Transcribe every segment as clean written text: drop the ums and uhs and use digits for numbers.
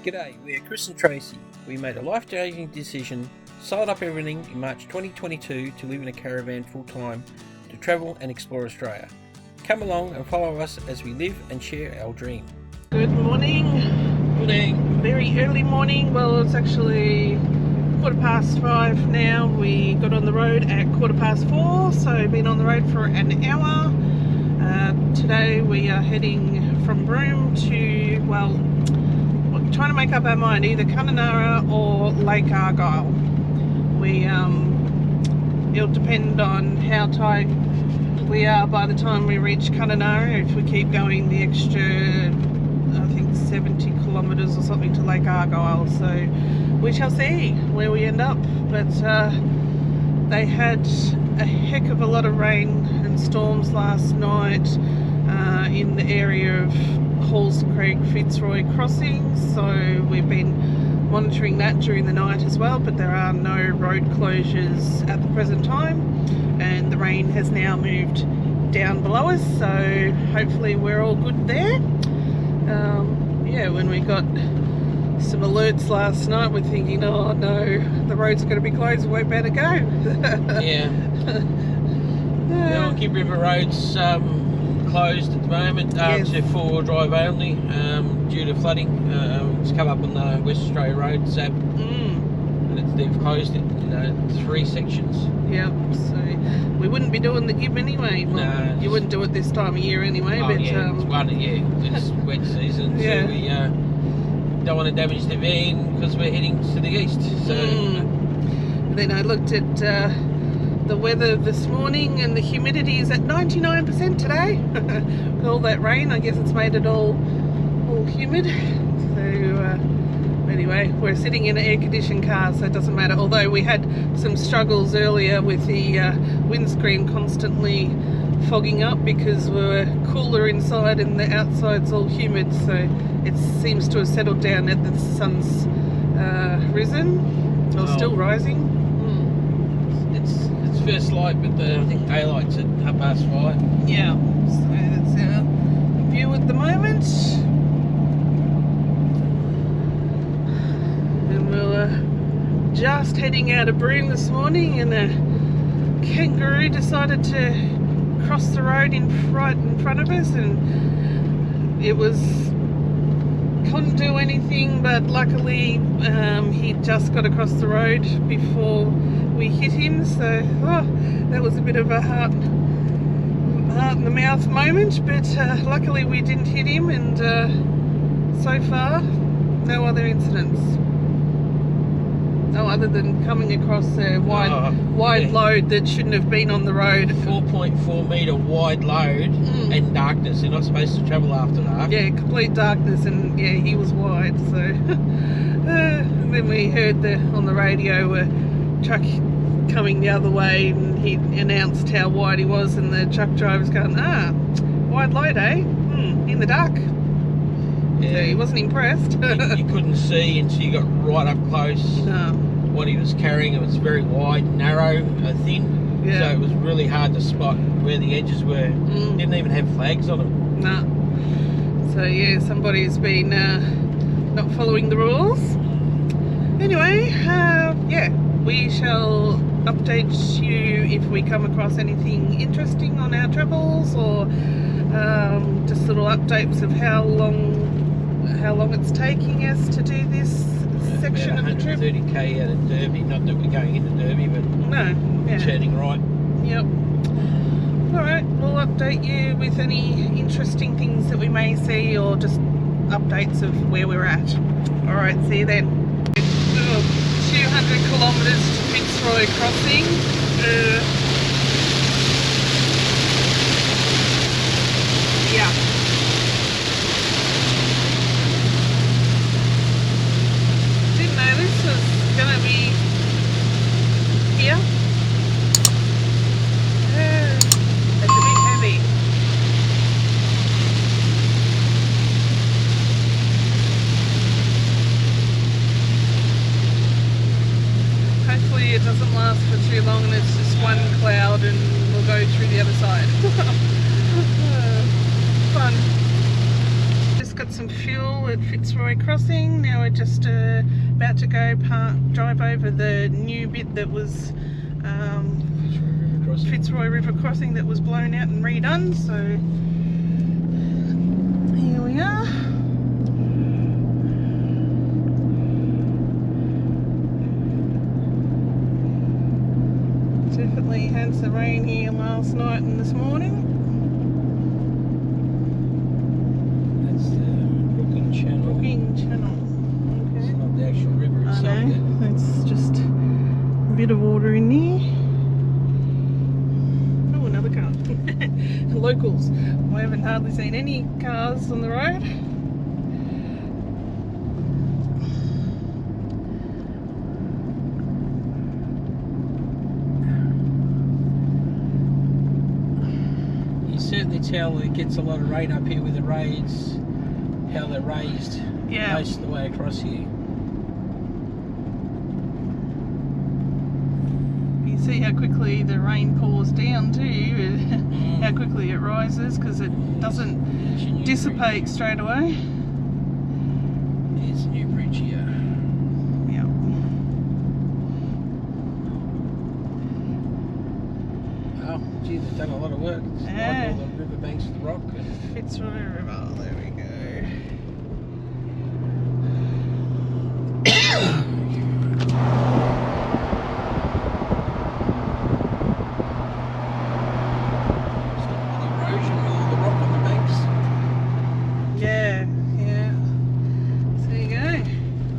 G'day, we are Chris and Tracy. We made a life-changing decision, sold up everything in March 2022 to live in a caravan full-time, to travel and explore Australia. Come along and follow us as we live and share our dream. Good morning. Morning. Very early morning. Well, it's actually 5:15 now. We got on the road at 4:15, so been on the road for an hour. Today we are heading from Broome to, well, we're trying to make up our mind, either Kununurra or Lake Argyle. It'll depend on how tight we are by the time we reach Kununurra. If we keep going the extra, I think 70 kilometres or something to Lake Argyle, so we shall see where we end up. But they had a heck of a lot of rain and storms last night in the area of Halls Creek Fitzroy crossing, so we've been monitoring that during the night as well, but there are no road closures at the present time, and the rain has now moved down below us, so hopefully we're all good there. Yeah, when we got some alerts last night, we're thinking, oh no, the road's going to be closed, we better go. Yeah. The Orchid River Road's closed at the moment Yes. to four-wheel drive only due to flooding. It's come up on the West Australia Road app. They've closed it in 3 sections. Yep, so we wouldn't be doing the Gib anyway. Well, No, you wouldn't do it this time of year anyway, but yeah, it's wet season, Yeah. so we don't want to damage the van because we're heading to the east. So Then I looked at the weather this morning, and the humidity is at 99% today. All that rain, I guess it's made it all humid. So anyway, we're sitting in an air-conditioned car, so it doesn't matter. Although we had some struggles earlier with the windscreen constantly fogging up because we were cooler inside and the outside's all humid, so it seems to have settled down now that the sun's risen, or still rising. it's first light, but I think daylight's at 5:30. Yeah, so that's our view at the moment. And we were just heading out of Broome this morning, and a kangaroo decided to cross the road right in front of us, and it couldn't do anything, but luckily he just got across the road before we hit him, so that was a bit of a heart in the mouth moment, but luckily we didn't hit him, and so far no other incidents. No, other than coming across a wide load that shouldn't have been on the road. 4.4 metre wide load and darkness. You're not supposed to travel after dark. Yeah, complete darkness, and yeah, he was wide. So and then we heard on the radio a truck coming the other way, and he announced how wide he was, and the truck driver's going, wide load, eh? In the dark. Yeah. So he wasn't impressed. You couldn't see until you got right up close. No. What he was carrying, it was very wide, narrow, thin. Yeah. So it was really hard to spot where the edges were. Didn't even have flags on them. No. So yeah, somebody's been not following the rules. Anyway, yeah, we shall update you if we come across anything interesting on our travels, or just little updates of how long it's taking us to do this section of the trip. 130k out of Derby, not that we're going into Derby, but turning right. Yep. Alright, we'll update you with any interesting things that we may see, or just updates of where we're at. Alright, see you then. 200 kilometres to Fitzroy crossing. Yeah. Didn't know this was going to be here. It's a bit heavy. Hopefully it doesn't last for too long, and it's just one cloud and we'll go through the other side. Fun. Just got got some fuel at Fitzroy Crossing. Now we're just about to go drive over the new bit that was Fitzroy River Crossing that was blown out and redone. So here we are. Definitely had some rain here last night and this morning. That's the Broome Channel. Broome Channel. Okay. It's not the actual river itself yet. It's just a bit of water in there. Oh, another car. Locals. I haven't hardly seen any cars on the road. Certainly tell it gets a lot of rain up here with the raids, how they're raised most of the way across here. You see how quickly the rain pours down too, how quickly it rises because it doesn't dissipate straight away. There's a new bridge here. Oh, gee, they've done a lot of work. It's like all the riverbanks of the rock. Fitzroy River, there we go. The erosion with all the rock on the banks. Yeah. So there you go.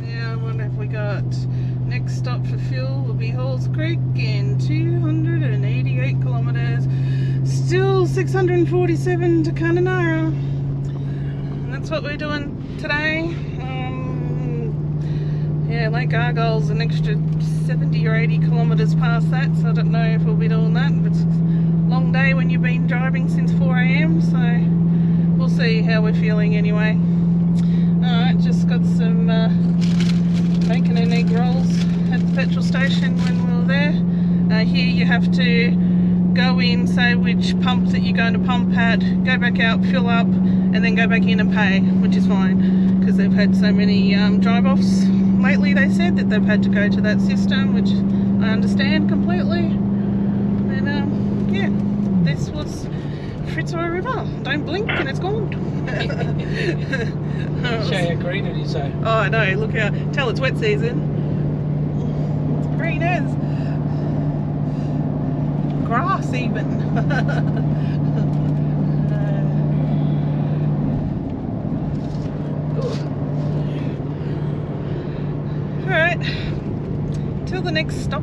Now what have we got? Next stop for fuel will be Halls Creek in 288 kilometres. Still 647 to Kununurra. And that's what we're doing today. Lake Argyle's an extra 70 or 80 kilometres past that, so I don't know if we'll be doing that. But it's a long day when you've been driving since 4 AM, so we'll see how we're feeling anyway. Alright, just got some bacon and egg rolls at the petrol station when we were there. Here you have to go in, say which pump that you're going to pump at, go back out, fill up, and then go back in and pay, which is fine because they've had so many drive-offs lately. They said that they've had to go to that system, which I understand completely. And yeah, this was Fitzroy River. Don't blink and it's gone. Show how green it is though. Oh, I know, look how, tell it's wet season. It's green as grass even. Alright, till the next stop.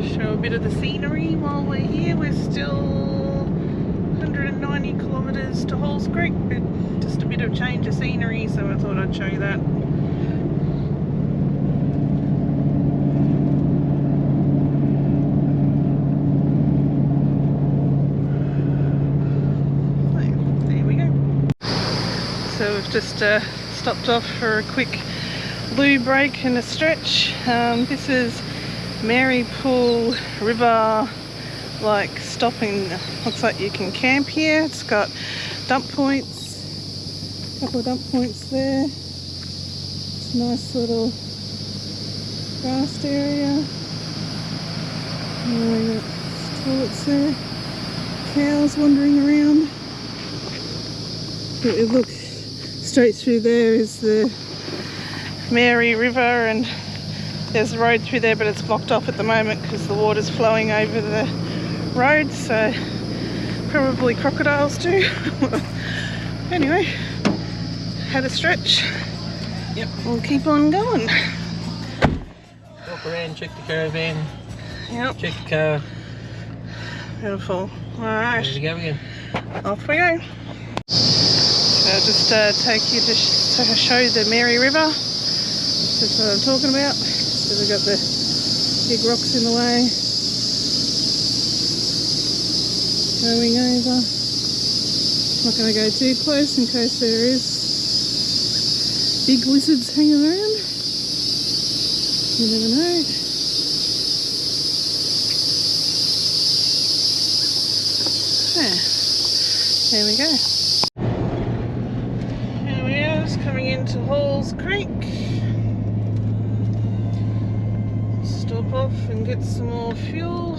Show a bit of the scenery while we're here. We're still 190 kilometres to Halls Creek, but just a bit of change of scenery, so I thought I'd show you that. There we go. So we've just stopped off for a quick loo break and a stretch. This is Marypool River, like stopping. Looks like you can camp here. It's got dump points, a couple of dump points there. It's a nice little grassed area. And we got toilets there. Cows wandering around. But we look straight through there is the Mary River, and there's a road through there, but it's blocked off at the moment because the water's flowing over the road, so probably crocodiles too. Anyway, had a stretch. Yep. We'll keep on going. Walk around, check the caravan. Yep. Check the car. Beautiful. Alright. There we go again. Off we go. So I'll just take you to show the Mary River. That's what I'm talking about. So we've got the big rocks in the way. going over. Not going to go too close in case there is big lizards hanging around. You never know. There we go. Here we are, just coming into Halls Creek. Stop off and get some more fuel.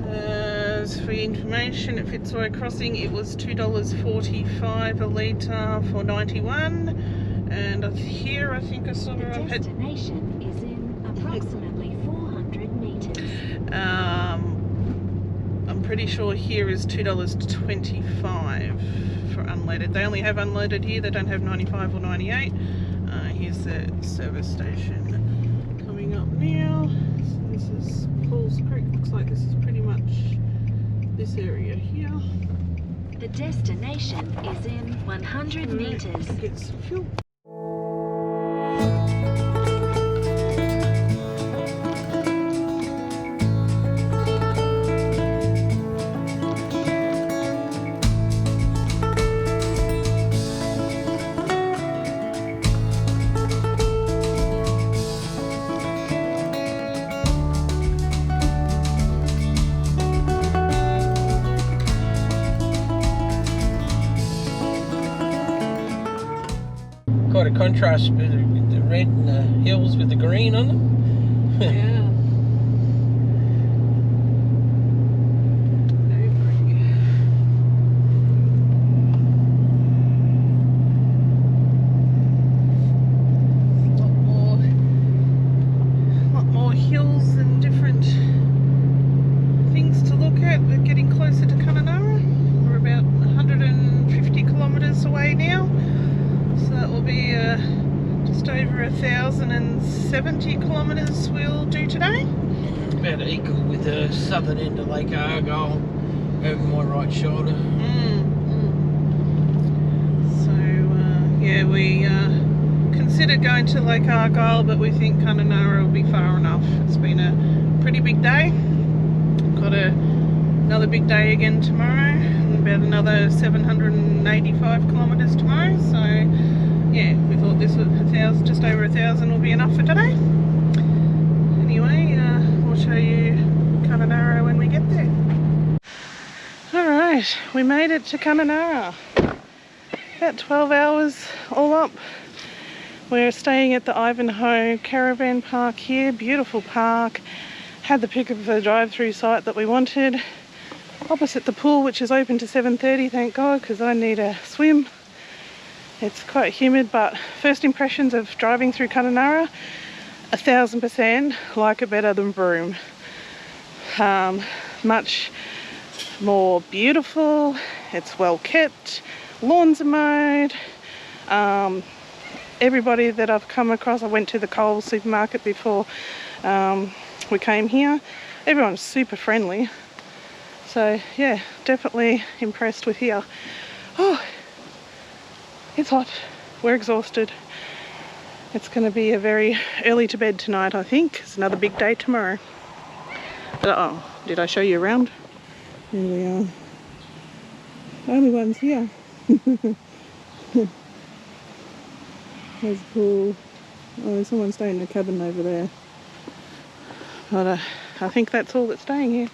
As for information, at Fitzroy Crossing it was $2.45 a litre for 91, and here I think I saw her up at... destination is in approximately 400 metres. I'm pretty sure here is $2.25 for unleaded. They only have unleaded here, they don't have 95 or 98. Here's the service station coming up now. So this is Halls Creek. Looks like this is pretty much this area here. The destination is in 100 metres. Get some fuel. Quite a contrast with the red and the hills with the green on them. Yeah. Very pretty. A lot more hills and different things to look at. We're getting closer to Kununurra. We're about 150 kilometres away now. So that will be just over 1,070 kilometres we'll do today. About equal with the southern end of Lake Argyle over my right shoulder. So yeah, we considered going to Lake Argyle, but we think Kununurra will be far enough. It's been a pretty big day. Got another big day again tomorrow, and about another 785 kilometres tomorrow. So yeah, we thought this was just over 1,000 will be enough for today. Anyway, we'll show you Kununurra when we get there. Alright, we made it to Kununurra. About 12 hours all up. We're staying at the Ivanhoe Caravan Park here. Beautiful park. Had the pick of the drive-through site that we wanted. Opposite the pool, which is open to 7:30, thank God, because I need a swim. It's quite humid, but first impressions of driving through Kununurra, 1000% like it better than Broome. Much more beautiful, it's well kept, lawns are mowed. Everybody that I've come across, I went to the Coles supermarket before we came here. Everyone's super friendly. So yeah, definitely impressed with here. Oh, it's hot. We're exhausted. It's going to be a very early to bed tonight, I think. It's another big day tomorrow. But oh, did I show you around? Here we are. Only one's here. There's the pool. Oh, there's someone staying in a cabin over there. But I think that's all that's staying here.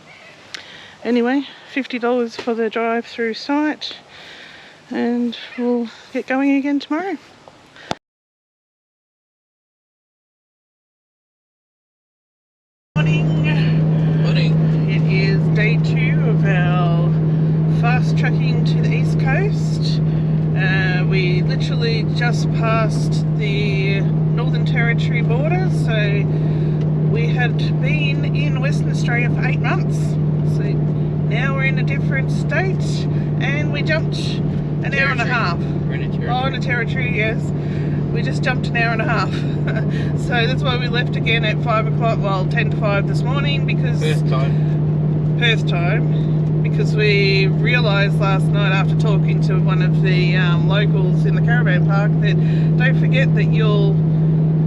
Anyway, $50 for the drive-through site, and we'll get going again tomorrow. Morning. It is day 2 of our fast trekking to the east coast. We literally just passed the Northern Territory border, so we had been in Western Australia for 8 months. So now we're in a different state, and we jumped an hour and a half. We're in a territory. Oh, in a territory, yes. We just jumped an hour and a half. So that's why we left again at 5 o'clock, well, 10 to 5 this morning, because... Perth time. Because we realised last night after talking to one of the locals in the caravan park that don't forget that you'll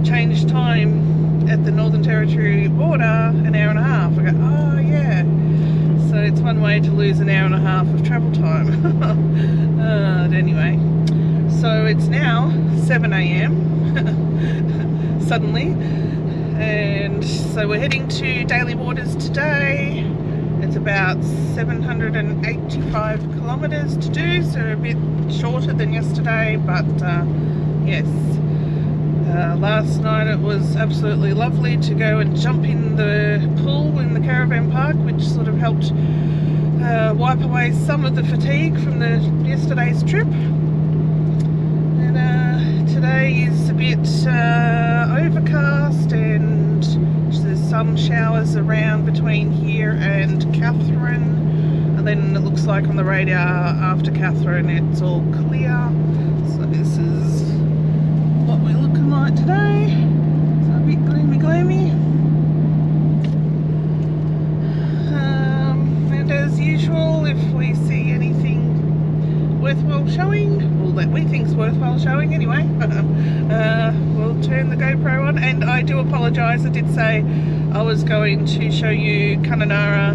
change time at the Northern Territory border an hour and a half. I go, oh yeah. So So it's one way to lose an hour and a half of travel time. But anyway, so it's now 7 a.m. suddenly, and so we're heading to Daily Waters today. It's about 785 kilometres to do, so a bit shorter than yesterday, but yes. Last night it was absolutely lovely to go and jump in the pool in the caravan park, which sort of helped wipe away some of the fatigue from yesterday's trip. And today is a bit overcast, and there's some showers around between here and Catherine, and then it looks like on the radar after Catherine it's all clear. So this is what we're looking like today. So a bit gloomy. And as usual, if we see anything worthwhile showing, or that we think's worthwhile showing anyway, we'll turn the GoPro on. And I do apologise, I did say I was going to show you Kununurra,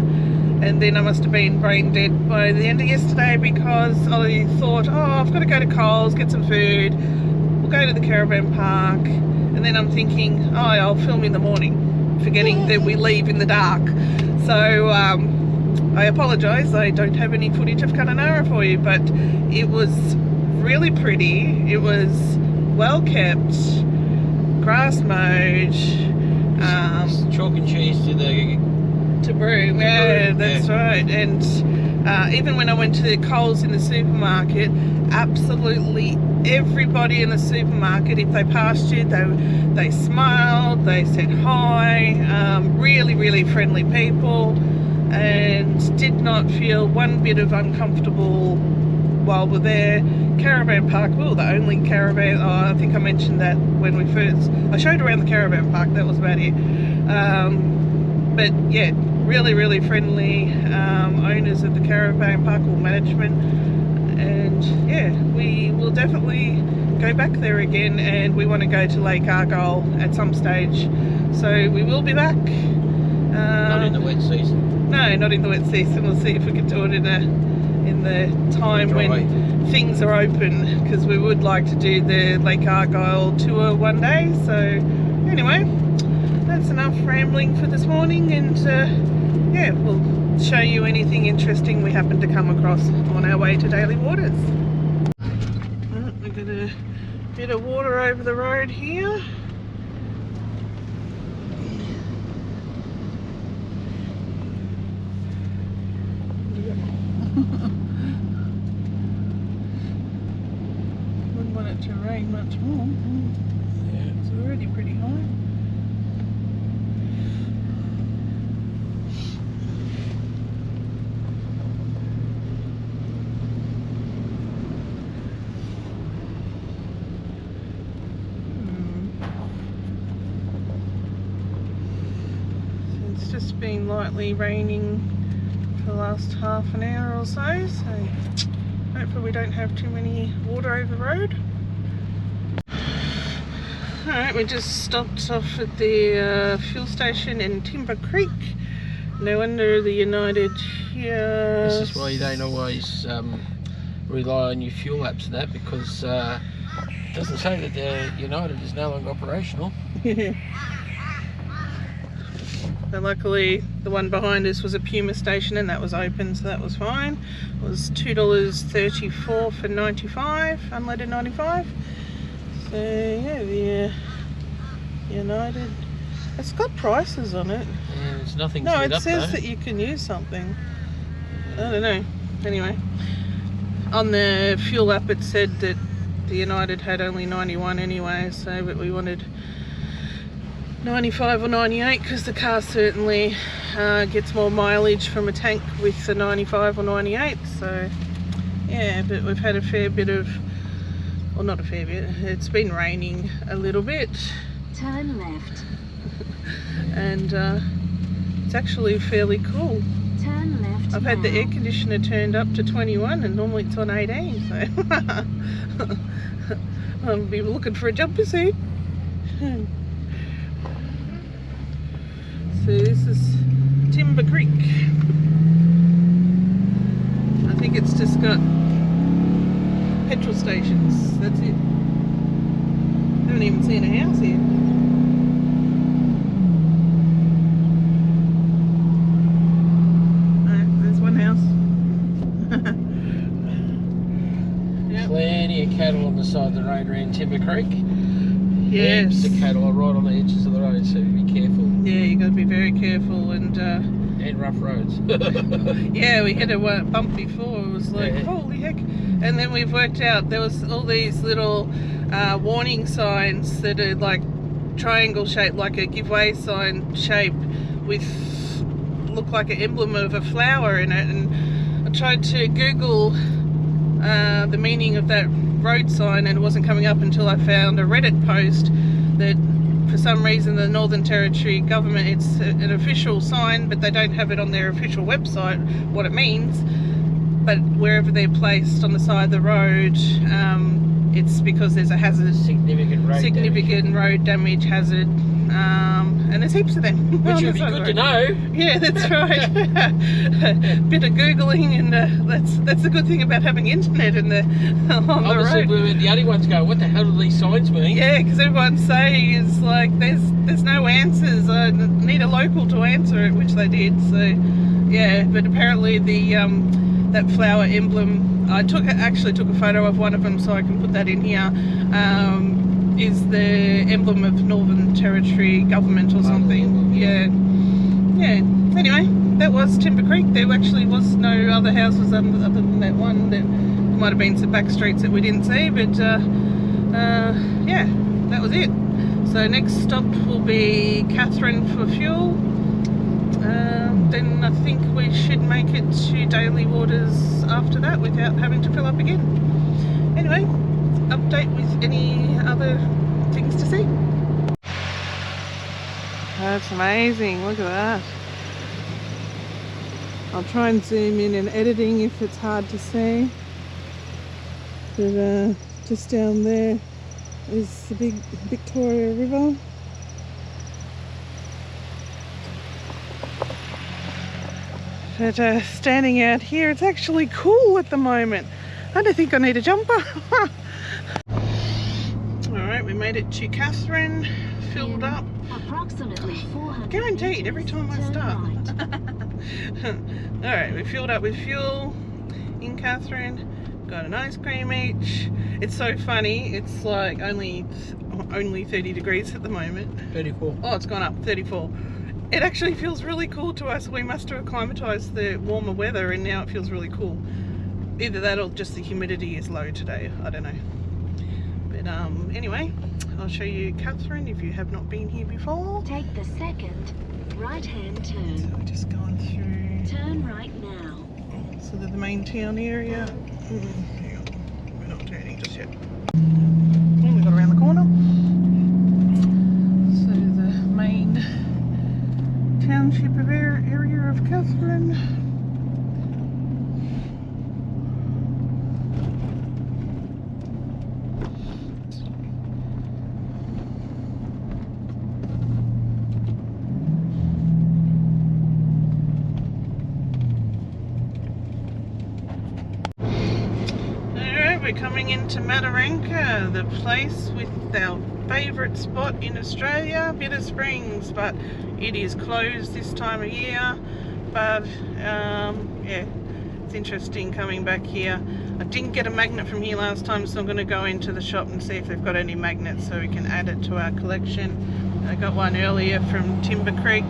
and then I must have been brain dead by the end of yesterday, because I thought, oh, I've got to go to Coles, get some food, go to the caravan park, and then I'm thinking, oh, I'll film in the morning, forgetting that we leave in the dark. So I apologise, I don't have any footage of Kununurra for you, but it was really pretty. It was well kept, grass mowed, chalk and cheese to Broome. Yeah, that's right. And even when I went to the Coles in the supermarket, absolutely everybody in the supermarket, if they passed you, they smiled, they said hi, really friendly people, and did not feel one bit of uncomfortable while we're there. Caravan park, we were the only caravan, I think I mentioned that when I showed around the caravan park, that was about it. But yeah, really friendly owners of the caravan park, or management. And yeah, we will definitely go back there again, and we want to go to Lake Argyle at some stage, so we will be back. Not in the wet season. No, not in the wet season. We'll see if we can do it in the time when things are open, because we would like to do the Lake Argyle tour one day. So anyway, that's enough rambling for this morning, and yeah, we'll show you anything interesting we happen to come across on our way to Daily Waters. We've got a bit of water over the road here. Wouldn't want it to rain much more. Yeah, it's already pretty high. Just been lightly raining for the last half an hour or so hopefully we don't have too many water over the road. Alright, we just stopped off at the fuel station in Timber Creek. No wonder the United here. This is why you don't always rely on your fuel apps and that, because it doesn't say that the United is no longer operational. But luckily the one behind us was a Puma station, and that was open, so that was fine. It was $2.34 for 95, unleaded 95. So yeah, the United, it's got prices on it. Yeah, there's nothing. No, it says that you can use something. I don't know. Anyway, on the fuel app it said that the United had only 91 anyway, so but we wanted 95 or 98, because the car certainly gets more mileage from a tank with the 95 or 98. So yeah, but we've had a fair bit of, well, not a fair bit, it's been raining a little bit. Turn left. And it's actually fairly cool. Turn left. I've had the air conditioner turned up to 21, and normally it's on 18, so I'll be looking for a jumper suit. So this is Timber Creek. think it's just got petrol stations. That's it. Haven't even seen a house here. No, there's one house. Yep. Plenty of cattle on the side of the road around Timber Creek. Yes. Heaps of cattle are right on the edges of the road, so be careful. Yeah, you got to be very careful and rough roads. yeah, we hit a bump before. It was like, holy heck. And then we've worked out there was all these little warning signs that are like triangle shaped, like a give way sign shape with look like an emblem of a flower in it. And I tried to Google the meaning of that road sign, and it wasn't coming up until I found a Reddit post that for some reason the Northern Territory government, it's an official sign, but they don't have it on their official website what it means. But wherever they're placed on the side of the road, it's because there's a hazard, significant road damage hazard, and there's heaps of them. Which would be good to know. Yeah, that's right. Bit of googling, and that's the good thing about having internet in the on Obviously, the road. we're the only ones going, what the hell do these signs mean? Yeah, because everyone's saying is like there's no answers. I need a local to answer it, which they did. So yeah, but apparently the that flower emblem, I actually took a photo of one of them so I can put that in here, is the emblem of Northern Territory government or something. Yeah. Anyway, that was Timber Creek. There actually was no other houses other than that one. There might have been some back streets that we didn't see, but yeah, that was it. So next stop will be Catherine for fuel. Then I think we should make it to Daily Waters after that without having to fill up again. Anyway, update with any other things to see. That's amazing, look at that. I'll try and zoom in and editing if it's hard to see. But just down there is the big Victoria River. But standing out here, it's actually cool at the moment. I don't think I need a jumper. Alright, we made it to Catherine, filled up. Approximately 400. Guaranteed, every time I start. Alright, we filled up with fuel in Catherine. Got an ice cream each. It's so funny, it's like only 30 degrees at the moment. 34. Oh, it's gone up, 34. It actually feels really cool to us. We must have acclimatized the warmer weather and now it feels really cool. Either that or just the humidity is low today, I don't know. But anyway, I'll show you Catherine if you have not been here before. Take the second right-hand turn. So we're just going through. Turn right now. So the main town area. Hang on. We're not turning just yet. And we got around the corner. So the main township area of Catherine. Alright, we're coming into Mataranka, the place with our favourite spot in Australia, Bitter Springs, but it is closed this time of year. But yeah, it's interesting coming back here. I didn't get a magnet from here last time, so I'm going to go into the shop and see if they've got any magnets so we can add it to our collection. I got one earlier from Timber Creek.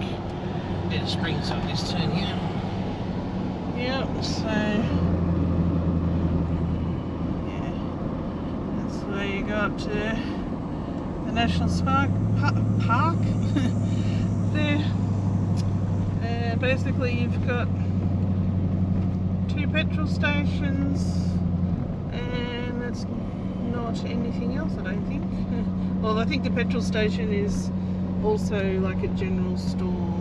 Bitter Springs on this turn here. Yep, so yeah, that's where you go up to the National Park there. Basically you've got 2 petrol stations and that's not anything else, I don't think. Well, I think the petrol station is also like a general store.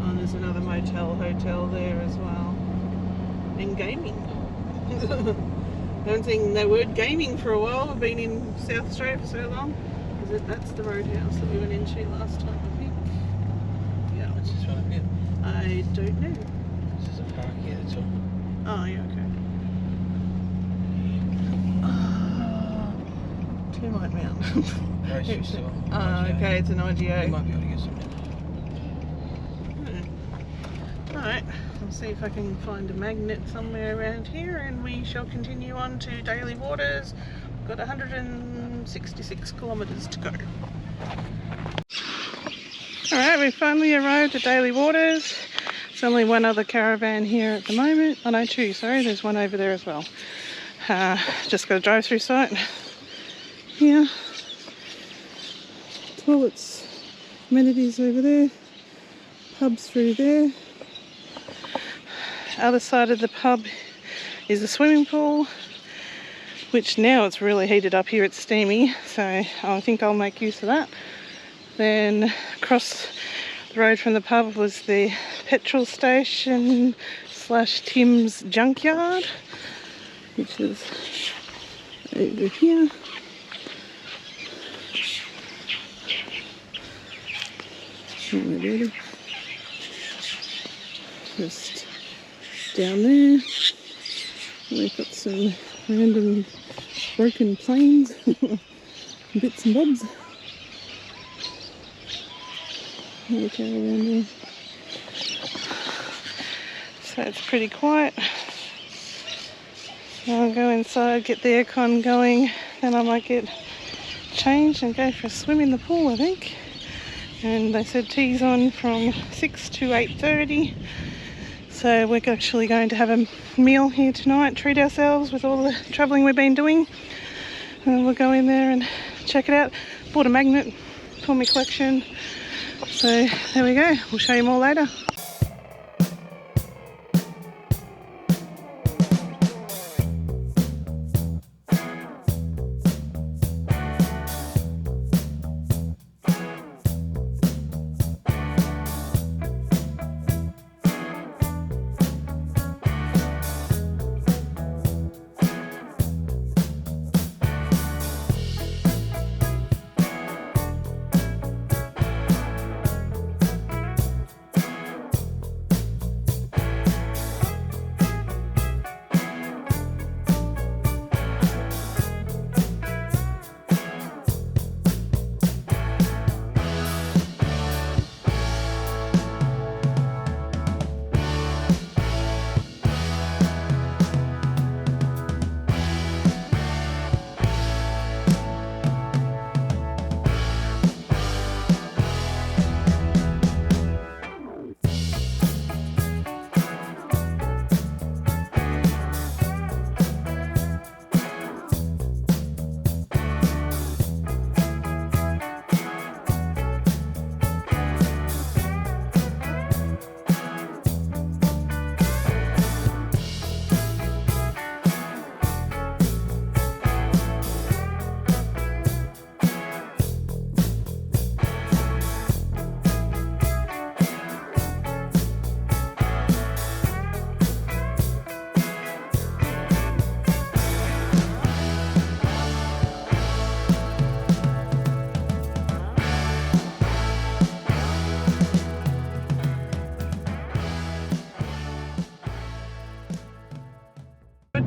Oh, there's another hotel there as well. And gaming. I haven't seen the word gaming for a while. I've been in South Australia for so long. That's the roadhouse that we went into last time, I think. Yeah. What's this one up here? I don't know. This is a park here, that's all. Oh, yeah, okay. Termite Mountain. Racing style. Oh, okay, it's an You IGA. might be able to get some. Alright, I'll see if I can find a magnet somewhere around here and we shall continue on to Daily Waters. We've got 166 kilometres to go. Alright, we've finally arrived at Daily Waters. There's only one other caravan here at the moment. Oh no, two, sorry, there's one over there as well. Just got a drive-through site. Yeah. Toilets, amenities over there. Pubs through there. Other side of the pub is a swimming pool, which now it's really heated up here, it's steamy, so I think I'll make use of that. Then across the road from the pub was the petrol station / Tim's junkyard, which is over here. Just down there. We've got some random broken planes, bits and bobs. Another caravan there. So it's pretty quiet. I'll go inside, get the aircon going, then I might get changed and go for a swim in the pool, I think. And they said tea's on from 6 to 8:30. So we're actually going to have a meal here tonight, treat ourselves with all the travelling we've been doing. And we'll go in there and check it out. Bought a magnet for my collection. So there we go, we'll show you more later.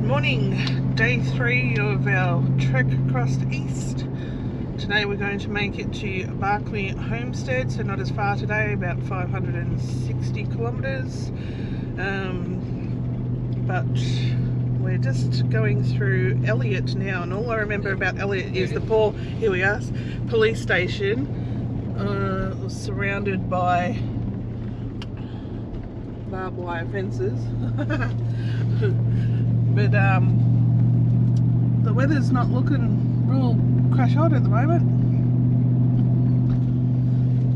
Morning, day 3 of our trek across the east. Today we're going to make it to Barkley Homestead, so not as far today, about 560 kilometres. But we're just going through Elliot now, and all I remember about Elliot is the police station was surrounded by barbed wire fences. But the weather's not looking real crash hot at the moment.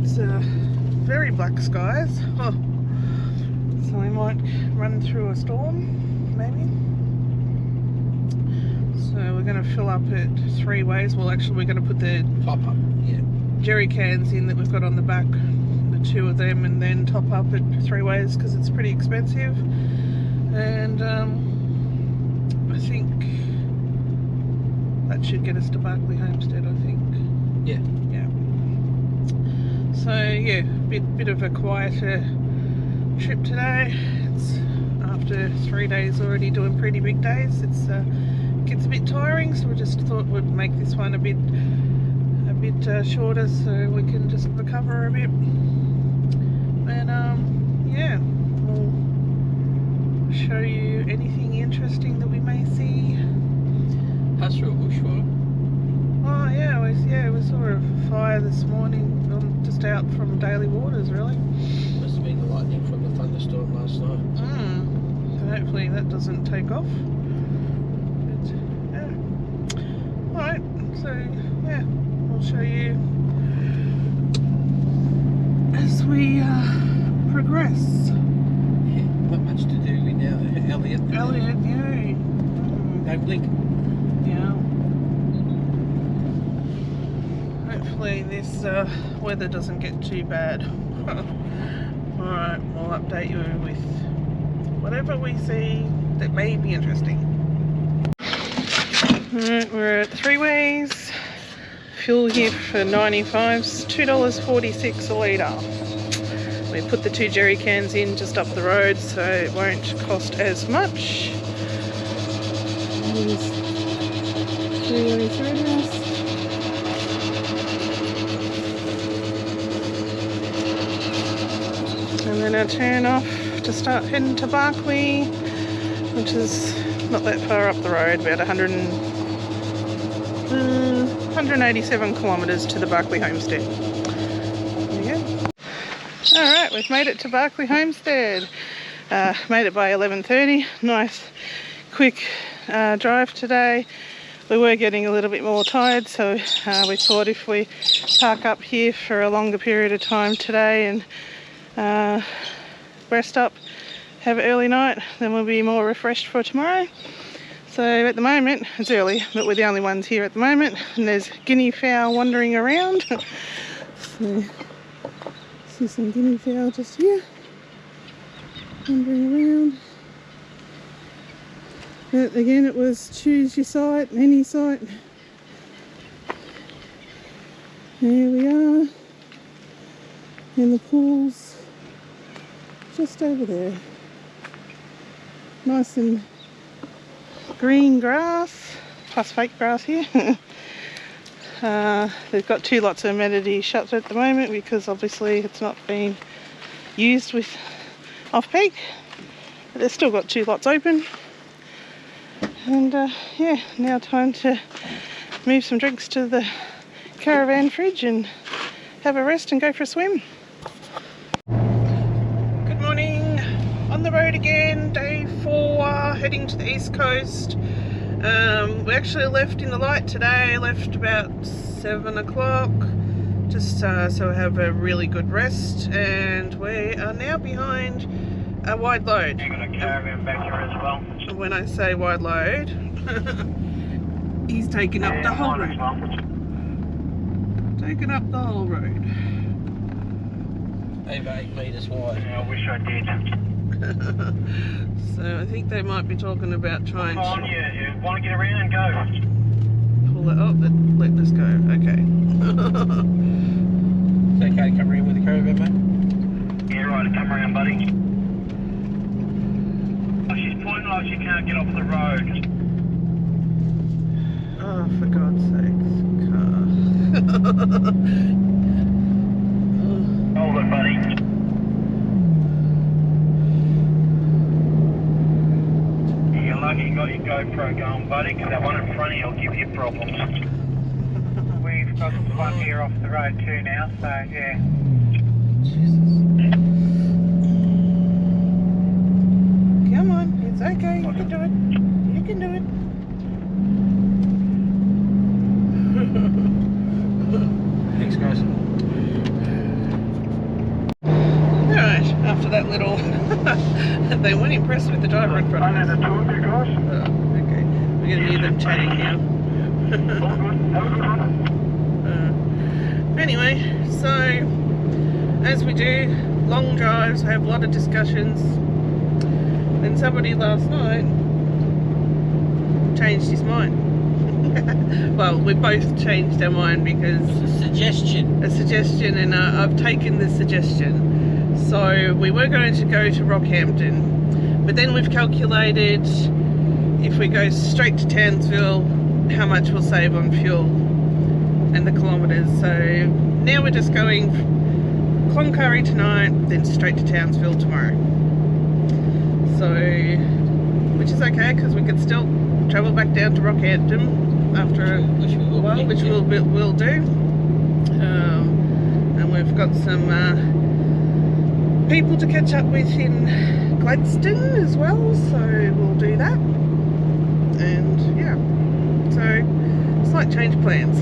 It's very black skies. Oh. So we might run through a storm, maybe. So we're going to fill up at 3 ways. Well, actually, we're going to put the jerry cans in that we've got on the back, the 2 of them, and then top up at 3 ways because it's pretty expensive. And I think that should get us to Barkley Homestead, I think. Yeah. Yeah. So yeah, bit of a quieter trip today. It's after 3 days already doing pretty big days. It gets a bit tiring, so we just thought we'd make this one a bit shorter so we can just recover a bit. And yeah, we'll show you anything interesting that we may see. Pastoral bushfire. Oh yeah, we saw a fire this morning, just out from Daily Waters, really. Must have been the lightning from the thunderstorm last night. So hopefully that doesn't take off. But, yeah. Alright, so yeah, we'll show you as we progress. Yeah, not much to do now. Elliot, yay. no blink. Yeah. Hopefully this weather doesn't get too bad. Alright, we'll update you with whatever we see that may be interesting. Alright, we're at Three Ways. Fuel here for 95s, $2.46 a litre. We put the 2 jerry cans in just up the road so it won't cost as much. There's 3 Ways Roadhouse. And then our turn off to start heading to Barkley, which is not that far up the road, about 187 kilometres to the Barkley homestead. There you go. Alright, we've made it to Barkley homestead. Made it by 11:30. Nice quick drive today. We were getting a little bit more tired, so we thought if we park up here for a longer period of time today and rest up, have an early night, then we'll be more refreshed for tomorrow. So at the moment, it's early, but we're the only ones here at the moment, and there's guinea fowl wandering around. So, see some guinea fowl just here, wandering around. But again, it was choose your site, any site. Here we are, in the pools, just over there. Nice and green grass, plus fake grass here. They've got 2 lots of amenity shut at the moment because obviously it's not being used with off-peak. But they've still got 2 lots open. And yeah, now time to move some drinks to the caravan fridge and have a rest and go for a swim. Good morning, on the road again, day 4, heading to the east coast. We actually left in the light today, left about 7 o'clock, just so we have a really good rest, and we are now behind a wide load. You got a caravan back here as well? When I say wide load, he's taking up the whole road. Taking up the whole road. Over 8 metres wide. I wish I did. So I think they might be talking about trying Come on, to you want to get around and go? pull it up, but let us go. Okay. It's okay to come around with the caravan, mate? Yeah, right, come around, buddy. Oh, she's pointing like she can't get off the road. Oh, for God's sake, car. Hold it, buddy. You're lucky you got your GoPro going, buddy, because that one in front of you will give you problems. We've got one here off the road too now, so yeah. Come on, it's okay, you can do it. You can do it. Thanks, guys. Alright, after that little... they weren't impressed with the driver in front of us. two of you guys. Oh, okay. We're going to hear them chatting now. Anyway, so as we do, long drives, have a lot of discussions. Then somebody last night changed his mind. Well, we both changed our mind because A suggestion. and I've taken the suggestion. So we were going to go to Rockhampton, But then we've calculated if we go straight to Townsville, how much we'll save on fuel and the kilometres. So now we're just going Cloncurry tonight, then straight to Townsville tomorrow. So, which is okay because we can still travel back down to Rockhampton after a while, which we'll do. And we've got some people to catch up with in Gladstone as well, so we'll do that. And yeah, so slight change of plans.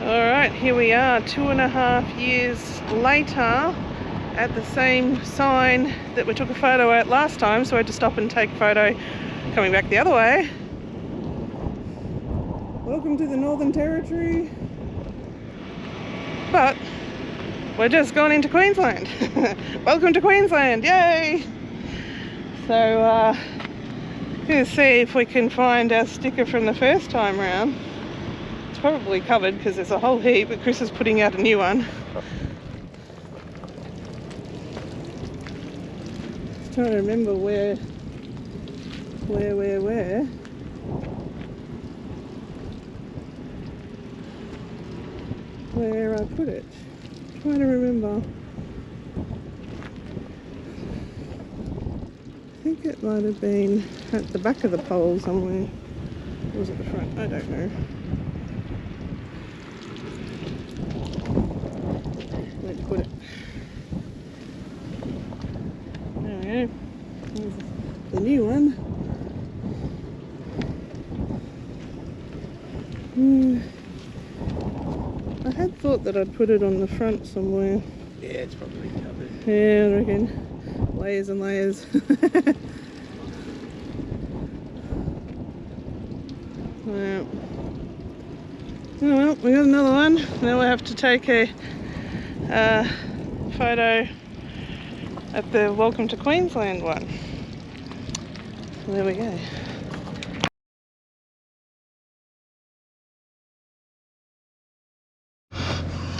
Alright, here we are 2.5 years later at the same sign that we took a photo at last time, so I had to stop and take a photo coming back the other way. Welcome to the Northern Territory. But we're just gone into Queensland. Welcome to Queensland, yay! So gonna see if we can find our sticker from the first time round. It's probably covered because there's a whole heap, but Chris is putting out a new one. Just trying to remember where I put it. Trying to remember. I think it might have been at the back of the pole somewhere. Or was it the front? I don't know. Where to put it? There we go. There's the new one. I had thought that I'd put it on the front somewhere. Yeah, it's probably covered. Yeah, I reckon. Layers and layers. Yeah. Oh well, we got another one. Now we'll have to take a photo at the Welcome to Queensland one. So there we go.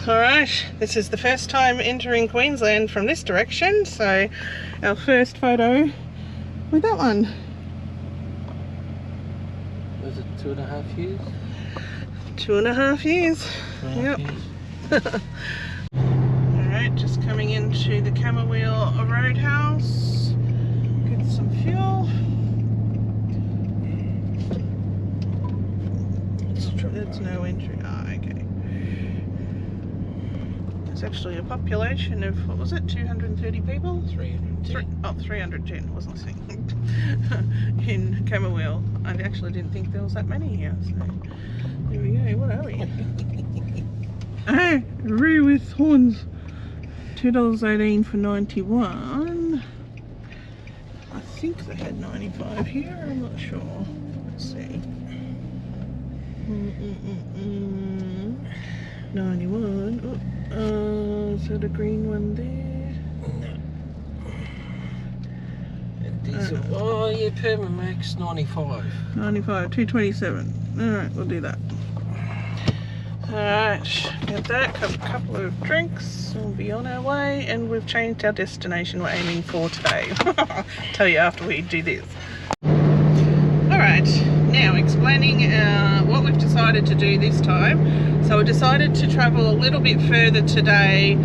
Alright, this is the first time entering Queensland from this direction, so our first photo with that one. Was it 2.5 years? 2.5 years. Yep. Alright, just coming into the Camberwell Roadhouse. Get some fuel. There's no entry. Ah, okay. There's actually a population of, what was it, 230 people? 310. 310, wasn't listening. In Camberwell. I actually didn't think there was that many here, so there we go. What are we? Hey, rear with horns. $2.18 for 91. I think they had 95 here, I'm not sure. Let's see. 91. Oh, is that a green one there? No. Diesel. Oh yeah, Permamax 95. 95, 227. Alright, we'll do that. Alright, get that, have a couple of drinks, we'll be on our way, and we've changed our destination we're aiming for today. Tell you after we do this. Alright, now explaining what we've decided to do this time. So we decided to travel a little bit further today,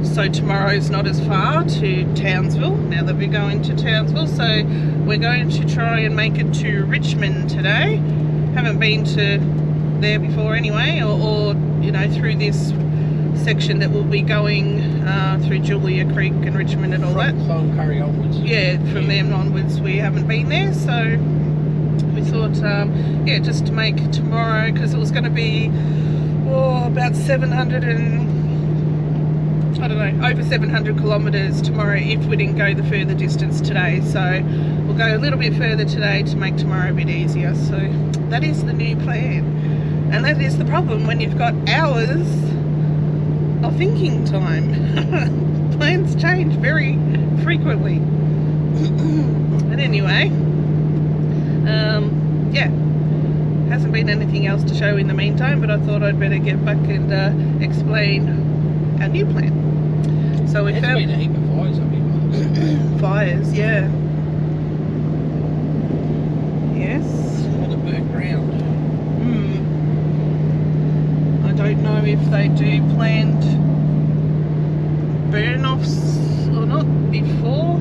so tomorrow's not as far, to Townsville, now that we're going to Townsville. So we're going to try and make it to Richmond today. Haven't been to there before anyway, or you know, through this section that we'll be going through Julia Creek and Richmond and all that. From Cloncurry onwards. Yeah, from them onwards we haven't been there, so we thought, yeah, just to make tomorrow, because it was going to be about 700 and I don't know, over 700 kilometres tomorrow if we didn't go the further distance today. So we'll go a little bit further today to make tomorrow a bit easier. So that is the new plan, and that is the problem when you've got hours of thinking time. Plans change very frequently. But anyway, yeah, hasn't been anything else to show in the meantime, but I thought I'd better get back and explain our new plan. So we found been a heap of fires up here. fires, yeah. they do planned burn-offs or not before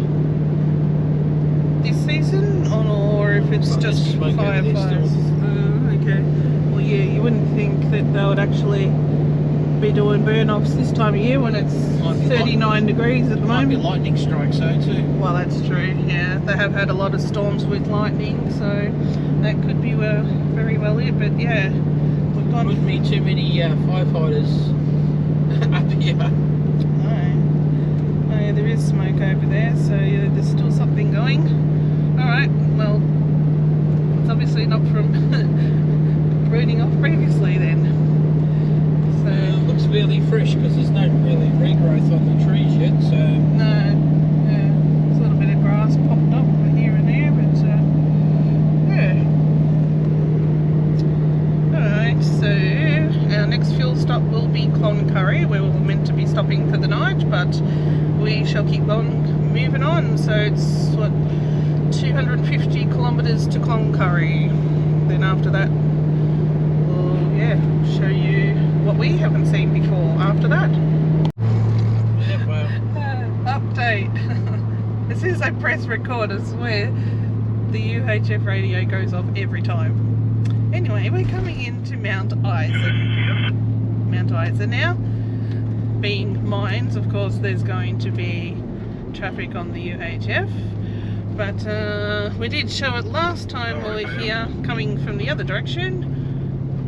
this season, or if it's Well, just there's smoke over there firefighters. still. Okay. Well, yeah, you wouldn't think that they would actually be doing burn-offs this time of year when it's Might be 39 degrees at the Might be moment. lightning strikes though too. Well, that's true. Yeah, they have had a lot of storms with lightning, so that could be very well it. But yeah, we've gone. Wouldn't be too many firefighters up here. No, there is smoke over there, so yeah, there's still something going. Alright, well, it's obviously not from burning off previously then. So, It looks fairly fresh because there's no really regrowth on the trees yet, so... no, yeah, there's a little bit of grass popped up here and there, but yeah. Alright, so our next fuel stop will be Cloncurry, where we were meant to be stopping for the night, but we shall keep on moving on. So it's what, 250 kilometres to Cloncurry. Then after that, we'll show you what we haven't seen before after that. Yeah, well... Update. As soon as I press record, I swear the UHF radio goes off every time. Anyway, we're coming into Mount Isa. Mount Isa now. Being mines, of course, there's going to be traffic on the UHF. But we did show it last time we were here, coming from the other direction.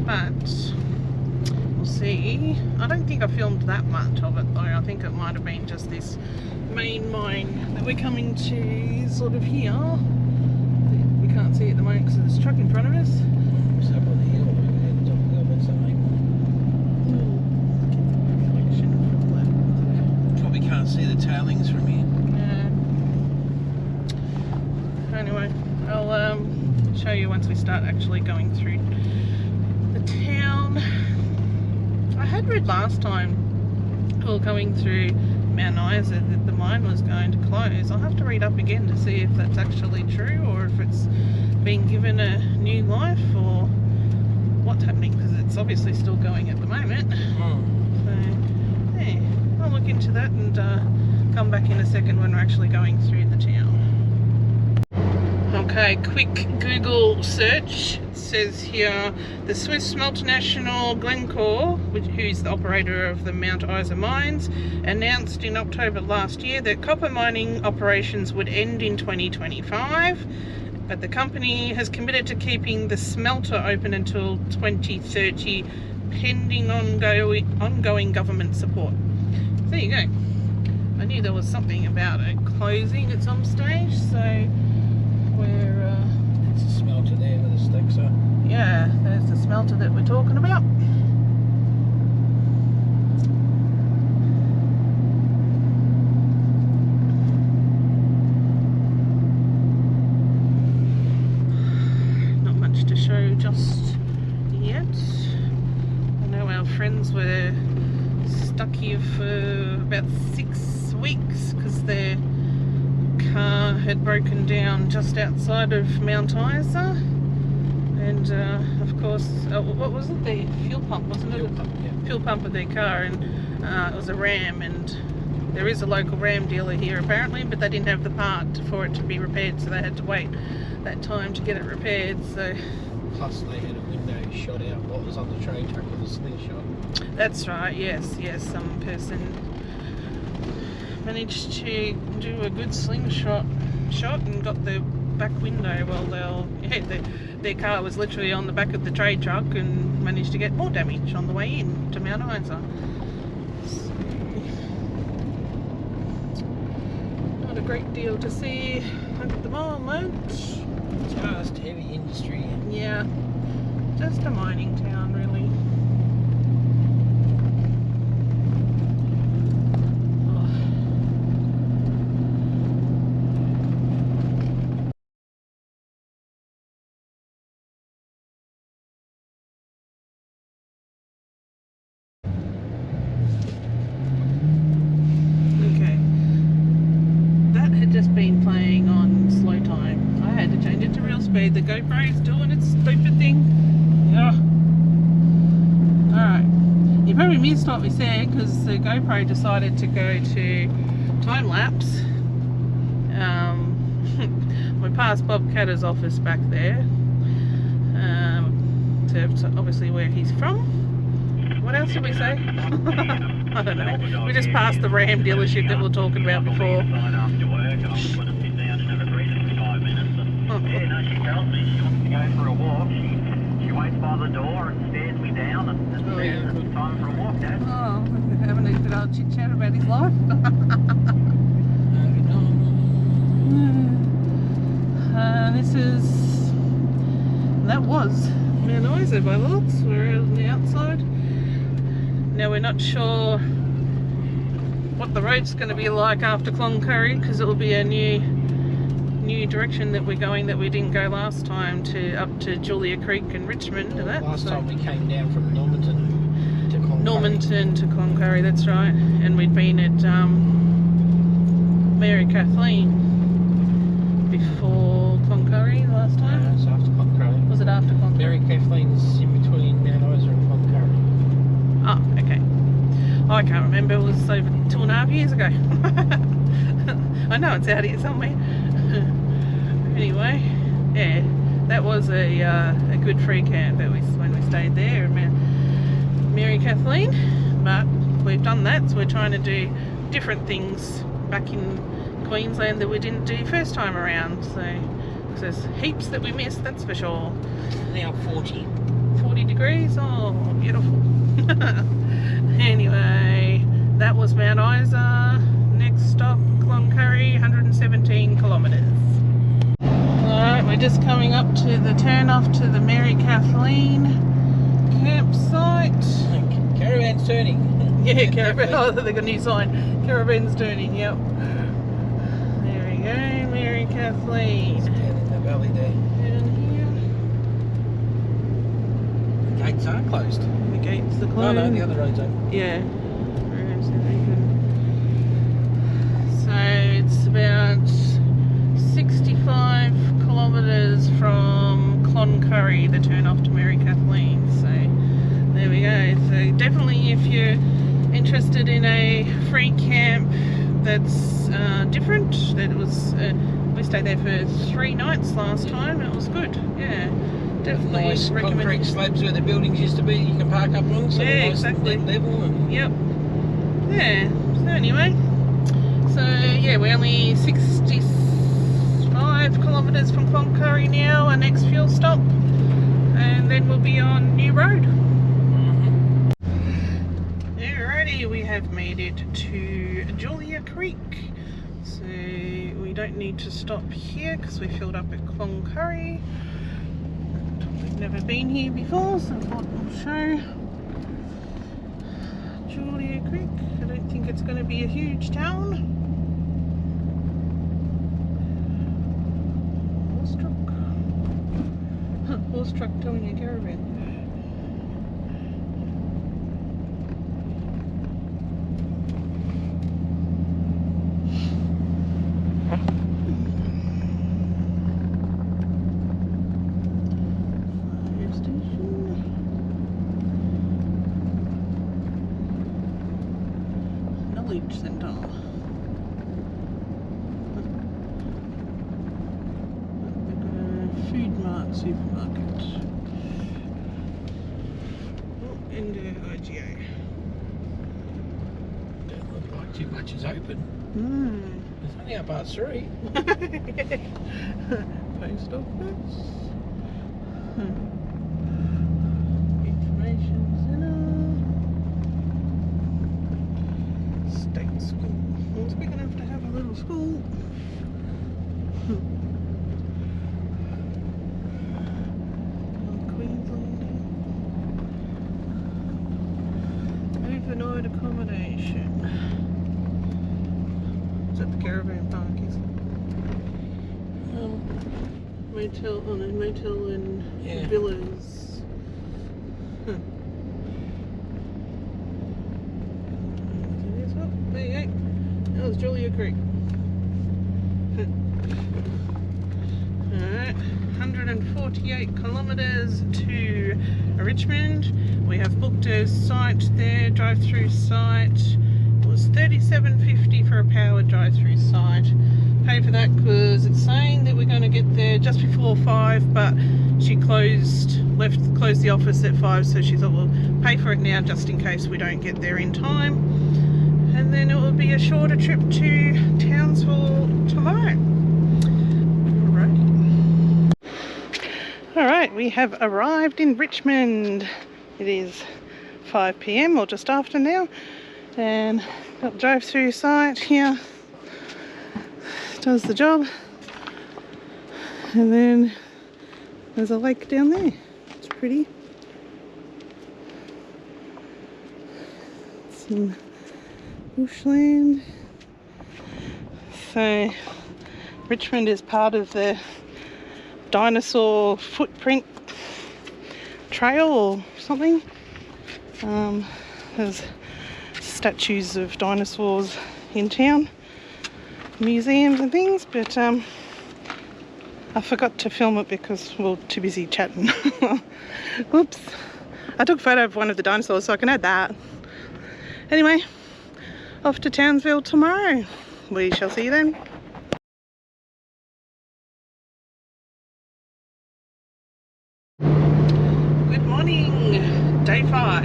But we'll see. I don't think I filmed that much of it though. I think it might have been just this main mine that we're coming to, sort of here. We can't see it at the moment because there's a truck in front of us. What's up on the hill? Top of the hill, what's that mean? Reflection from that. Probably can't see the tailings from here. Anyway, I'll show you once we start actually going through the town. I had read last time, while going through Mount Isa, that the mine was going to close. I'll have to read up again to see if that's actually true, or if it's been given a new life, or what's happening, because it's obviously still going at the moment. So, yeah, I'll look into that and come back in a second when we're actually going through the town. Okay, quick Google search. It says here, the Swiss multinational Glencore, who's the operator of the Mount Isa mines, announced in October last year that copper mining operations would end in 2025, but the company has committed to keeping the smelter open until 2030, pending ongoing government support. So there you go. I knew there was something about it closing at some stage, so It's a smelter there where the sticks are. yeah, there's the smelter that we're talking about. Not much to show just yet. I know our friends were stuck here for about 6 weeks because their car had broken down just outside of Mount Isa, and of course, what was it? The fuel pump, wasn't it? Fuel pump, yeah. Fuel pump of their car, and it was a Ram, and there is a local Ram dealer here apparently, but they didn't have the part for it to be repaired, so they had to wait that time to get it repaired. So Plus they had a window shot out what was on the trade truck with a slingshot. that's right. Yes, some person managed to do a good slingshot and got the back window. Well, their car was literally on the back of the trade truck and managed to get more damage on the way in to Mount Isa. So, not a great deal to see at the moment. Just heavy industry. Yeah, just a mining town really. Just been playing on slow time. I had to change it to real speed. The GoPro is doing its stupid thing. Yeah. Alright. You probably missed what we said because the GoPro decided to go to time lapse. We passed Bob Catter's office back there. To obviously where he's from. What else did we say? I don't know. We just passed the Ram dealership that we were talking about before. Yeah, no, she tells me she wants to go for a walk. She waits by the door and stares me down and says it's time for a walk, Dad. Oh, we're having a good old chit chat about his life. That was Mount Isa by the looks. We're on the outside. Now we're not sure what the road's going to be like after Cloncurry because it will be a new direction that we're going that we didn't go last time up to Julia Creek and Richmond and that. Last time we came down from Normanton to Cloncurry. Normanton to Cloncurry, that's right. And we'd been at Mary Kathleen before Cloncurry last time. No, it's after Cloncurry. Was it after Cloncurry? Mary Kathleen's in between Mount Isa and Cloncurry. Oh, okay. Oh, I can't remember. It was over 2.5 years ago. I know it's out here somewhere. Anyway, yeah, that was a good free camp that when we stayed there in Mary Kathleen. But we've done that, so we're trying to do different things back in Queensland that we didn't do first time around. So there's heaps that we missed, that's for sure. Now 40 degrees. Oh, beautiful. Anyway, that was Mount Isa. Next stop, Cloncurry, 117 kilometres. Alright, we're just coming up to the turn off to the Mary Kathleen campsite. Caravan's turning. Yeah, caravan. Oh, they've got a new sign. Caravan's turning, yep. There we go, Mary Kathleen. Down in the valley there. Down The gates are closed. here. The gates are closed. Oh no, the other road's open. Yeah. So it's about 65 kilometres from Cloncurry, the turn off to Mary Kathleen. So there we go. So definitely if you're interested in a free camp that's different, that was we stayed there for 3 nights last time. It was good. Yeah. Definitely Nice recommend. concrete slabs where the buildings used to be, you can park up on, so Yeah, nice exactly. level. And Yep. Yeah. So anyway, so yeah, we're only 65 kilometres from Cloncurry now. Our next fuel stop, and then we'll be on new road. Alrighty, we have made it to Julia Creek. So we don't need to stop here because we filled up at Cloncurry. We've never been here before, so I thought we'll show Julia Creek. I don't think it's going to be a huge town. Horse truck. Horse truck towing a caravan. Centre. They've got a Food Mart supermarket. Oh, and IGA. don't look like too much is open. It's only up past 3. Post office. Information Centre. State school. Well, it's big enough to have a little school. Queensland. Overnight accommodation. Is that the caravan park, is it? Motel, oh no, motel and Yeah. villas. There you go. That was Julia Creek. Alright, 140 48 kilometres to Richmond. We have booked a site there, drive-through site. It was $37.50 for a powered drive-through site. Pay for that because it's saying that we're going to get there just before 5, but she closed the office at 5, so she thought we'll pay for it now just in case we don't get there in time. And then it will be a shorter trip to Townsville tomorrow. Alright, we have arrived in Richmond. It is 5 PM or just after now, and got the drive-through site here. Does the job, and then there's a lake down there. It's pretty. Some bushland. So Richmond is part of the dinosaur footprint trail or something. There's statues of dinosaurs in town, museums and things, but I forgot to film it because we were too busy chatting. Oops. I took a photo of one of the dinosaurs so I can add that. Anyway, off to Townsville tomorrow. We shall see you then. Good morning. Day 5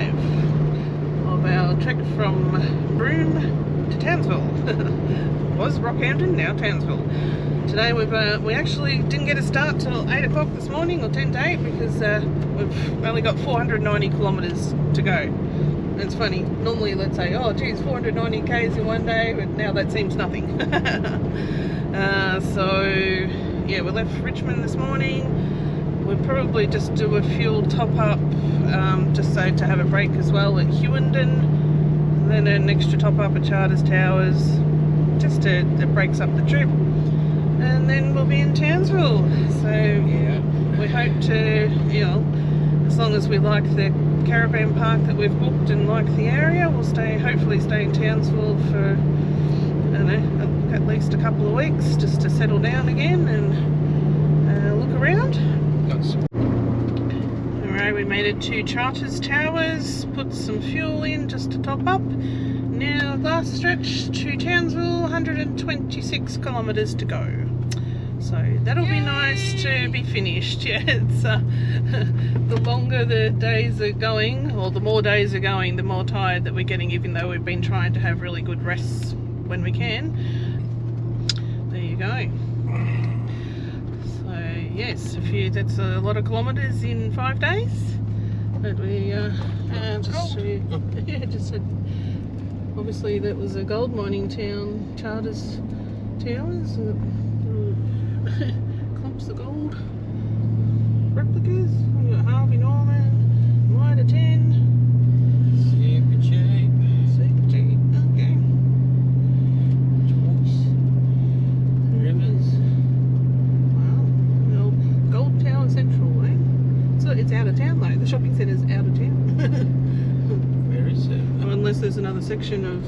of our trek from Broome to Townsville. Was Rockhampton, now Townsville. Today we actually didn't get a start till 8 o'clock this morning, or 10 to 8, because we've only got 490 kilometres to go. And it's funny, normally let's say, oh geez, 490 k's in one day, but now that seems nothing. So yeah, we left Richmond this morning. We'll probably just do a fuel top up, just so to have a break as well at Hewenden, and then an extra top up at Charters Towers, just to breaks up the trip, and then we'll be in Townsville. So yeah, we hope to, you know, as long as we like the caravan park that we've booked and like the area, we'll hopefully stay in Townsville for, I don't know, at least a couple of weeks, just to settle down again and look around. Alright, we made it to Charters Towers, put some fuel in just to top up. Now last stretch to Townsville, 126 kilometres to go. So that'll be nice to be finished. Yeah, it's the longer the days are going, or the more days are going, the more tired that we're getting, even though we've been trying to have really good rests when we can. There you go. So yes, that's a lot of kilometres in 5 days. But we just said, obviously that was a gold mining town, Charters Towers. Clumps of gold replicas. We got Harvey Norman, Mitre 10. Super cheap. Super cheap. Okay. Choice. Rivers. Wow. Well, Gold Town Central, eh? So it's out of town though. The shopping centre's out of town. Where is it? Unless there's another section of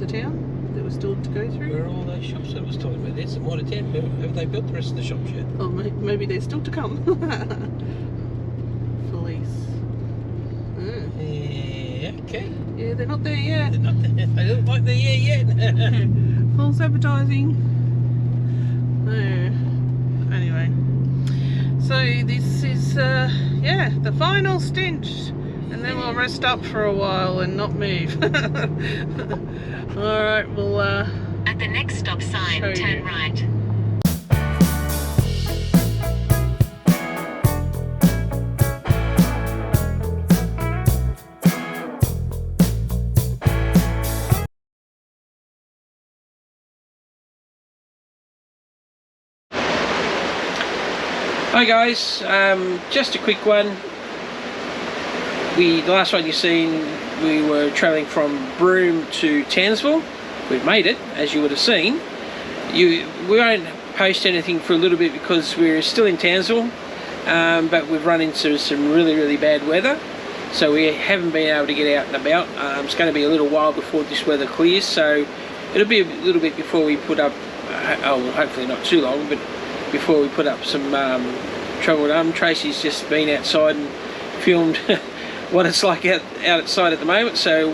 the town that was still to go through. Where are all those shops I was talking about? There's some more to town. Have they built the rest of the shops yet? Oh, maybe they're still to come. Police. Yeah, okay. Yeah, they're not there yet. They're not there. They look like they're here yet. False advertising. Anyway. So this is, yeah, the final stint. And then we'll rest up for a while and not move. Alright, we'll At the next stop sign, turn right. Hi guys, just a quick one. The last one you've seen, we were travelling from Broome to Townsville. We've made it, as you would have seen. We won't post anything for a little bit because we're still in Townsville, but we've run into some really bad weather, so we haven't been able to get out and about. It's going to be a little while before this weather clears, so it'll be a little bit before we put up, oh, hopefully not too long, but before we put up some travel done. Tracy's just been outside and filmed what it's like outside at the moment, so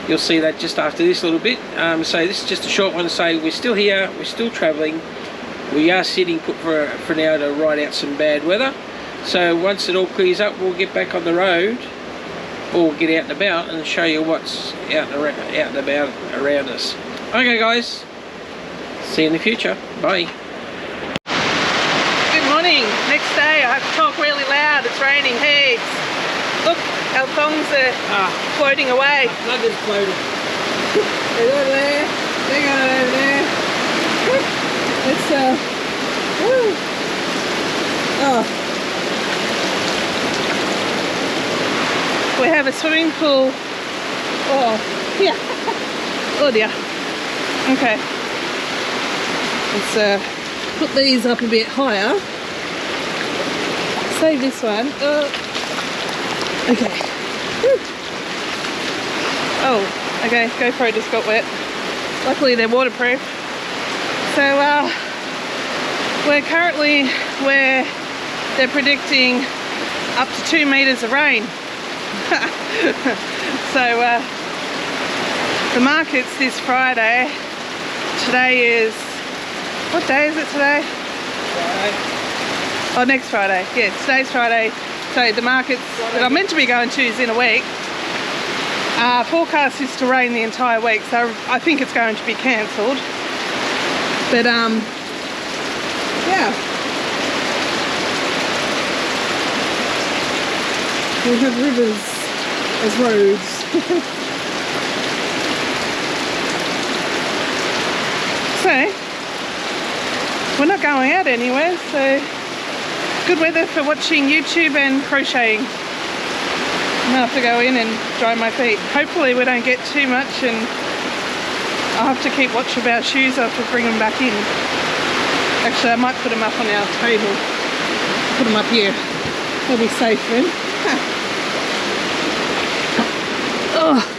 you'll see that just after this little bit. So this is just a short one to say we're still here, we're still travelling. We are sitting put for now to ride out some bad weather. So once it all clears up, we'll get back on the road or get out and about and show you what's out and about around us. Okay guys, see you in the future. Bye. Good morning. Next day. I have to talk really loud. It's raining heaps. Look, our thongs are floating away. Not just floating. They're over there. They're going over there. It's woo. Oh. We have a swimming pool. Oh, yeah. Oh dear. Okay. Let's put these up a bit higher. Save this one. Okay. Woo. Oh, okay. GoPro just got wet. Luckily they're waterproof. So we're currently where they're predicting up to 2 meters of rain. So the market's this Friday. Today is, what day is it today? Friday. Oh, next Friday. Yeah, today's Friday. So the markets that I'm meant to be going to is in a week. Forecast is to rain the entire week, so I think it's going to be cancelled. But yeah. We have rivers as roads. So we're not going out anywhere, so good weather for watching YouTube and crocheting. I'll have to go in and dry my feet. Hopefully we don't get too much, and I'll have to keep watch of our shoes. I'll have to bring them back in. Actually, I might put them up on our table. Put them up here. They'll be safe then. Oh.